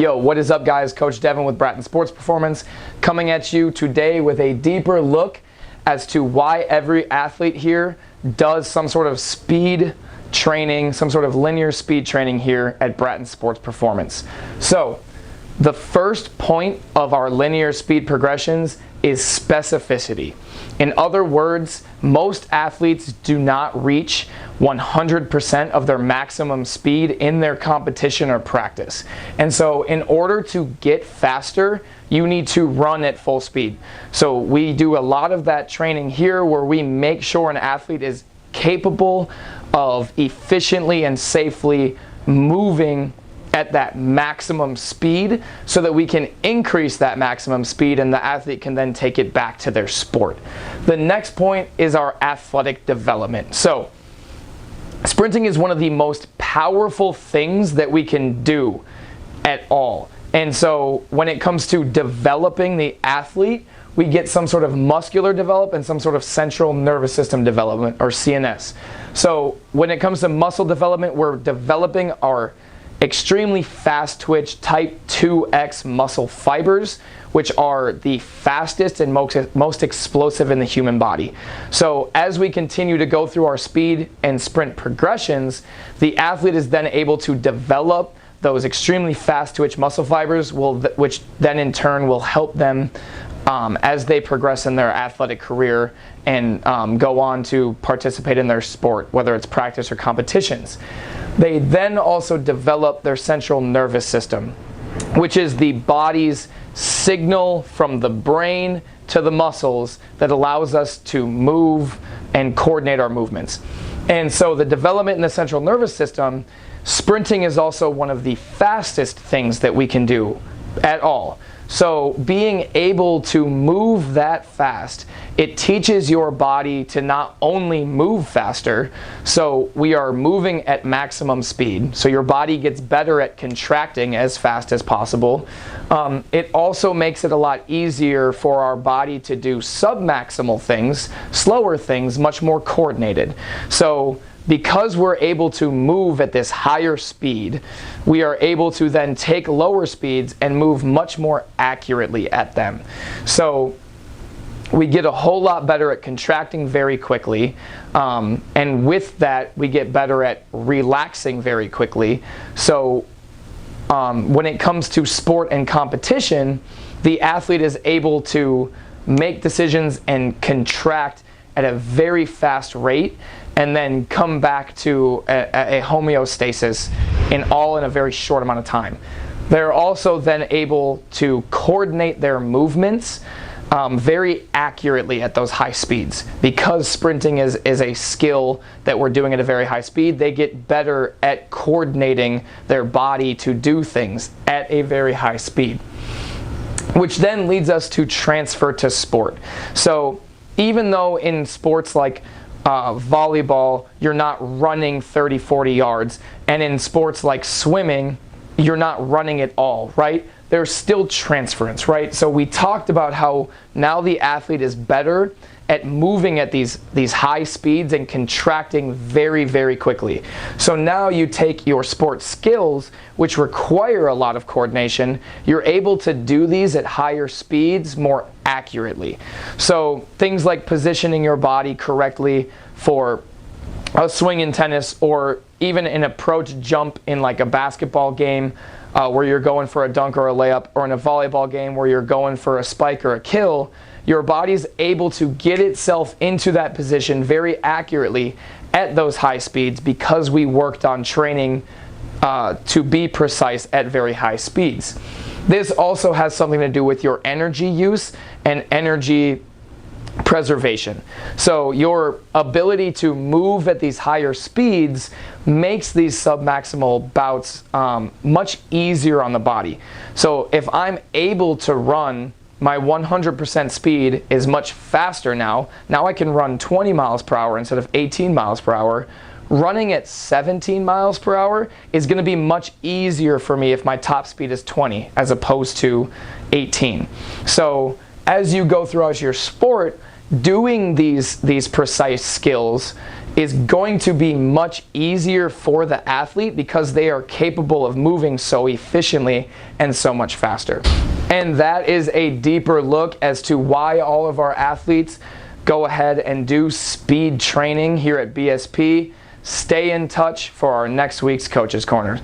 Yo, what is up guys? Coach Devin with Bratton Sports Performance coming at you today with a deeper look as to why every athlete here does some sort of speed training, some sort of linear speed training here at Bratton Sports Performance. So, the first point of our linear speed progressions is specificity. In other words, most athletes do not reach 100% of their maximum speed in their competition or practice. And so in order to get faster, you need to run at full speed. So we do a lot of that training here where we make sure an athlete is capable of efficiently and safely moving at that maximum speed so that we can increase that maximum speed and the athlete can then take it back to their sport. The next point is our athletic development. So, sprinting is one of the most powerful things that we can do at all. And so, when it comes to developing the athlete, we get some sort of muscular development and some sort of central nervous system development, or CNS. So, when it comes to muscle development, we're developing our extremely fast twitch type 2X muscle fibers, which are the fastest and most explosive in the human body. So as we continue to go through our speed and sprint progressions, the athlete is then able to develop those extremely fast twitch muscle fibers, which then in turn will help them as they progress in their athletic career and go on to participate in their sport, whether it's practice or competitions. They then also develop their central nervous system, which is the body's signal from the brain to the muscles that allows us to move and coordinate our movements. And so the development in the central nervous system, sprinting is also one of the fastest things that we can do at all. So being able to move that fast, it teaches your body to not only move faster, so we are moving at maximum speed, so your body gets better at contracting as fast as possible. It also makes it a lot easier for our body to do submaximal things, slower things, much more coordinated. So because we're able to move at this higher speed, we are able to then take lower speeds and move much more accurately at them. So we get a whole lot better at contracting very quickly, and with that we get better at relaxing very quickly. So when it comes to sport and competition, the athlete is able to make decisions and contract at a very fast rate and then come back to a homeostasis in a very short amount of time. They're also then able to coordinate their movements very accurately at those high speeds. Because sprinting is a skill that we're doing at a very high speed, they get better at coordinating their body to do things at a very high speed. Which then leads us to transfer to sport. So even though in sports like volleyball, you're not running 30-40 yards, and in sports like swimming, you're not running at all, right? There's still transference, right? So we talked about how now the athlete is better at moving at these high speeds and contracting very, very quickly. So now you take your sport skills, which require a lot of coordination, you're able to do these at higher speeds more accurately. So things like positioning your body correctly for a swing in tennis, or even an approach jump in like a basketball game where you're going for a dunk or a layup, or in a volleyball game where you're going for a spike or a kill, your body's able to get itself into that position very accurately at those high speeds because we worked on training to be precise at very high speeds. This also has something to do with your energy use and energy preservation. So your ability to move at these higher speeds makes these submaximal bouts much easier on the body. So if I'm able to run, my 100% speed is much faster now. Now I can run 20 miles per hour instead of 18 miles per hour. Running at 17 miles per hour is going to be much easier for me if my top speed is 20 as opposed to 18. So as you go throughout your sport, doing these precise skills is going to be much easier for the athlete because they are capable of moving so efficiently and so much faster. And that is a deeper look as to why all of our athletes go ahead and do speed training here at BSP. Stay in touch for our next week's Coach's Corner.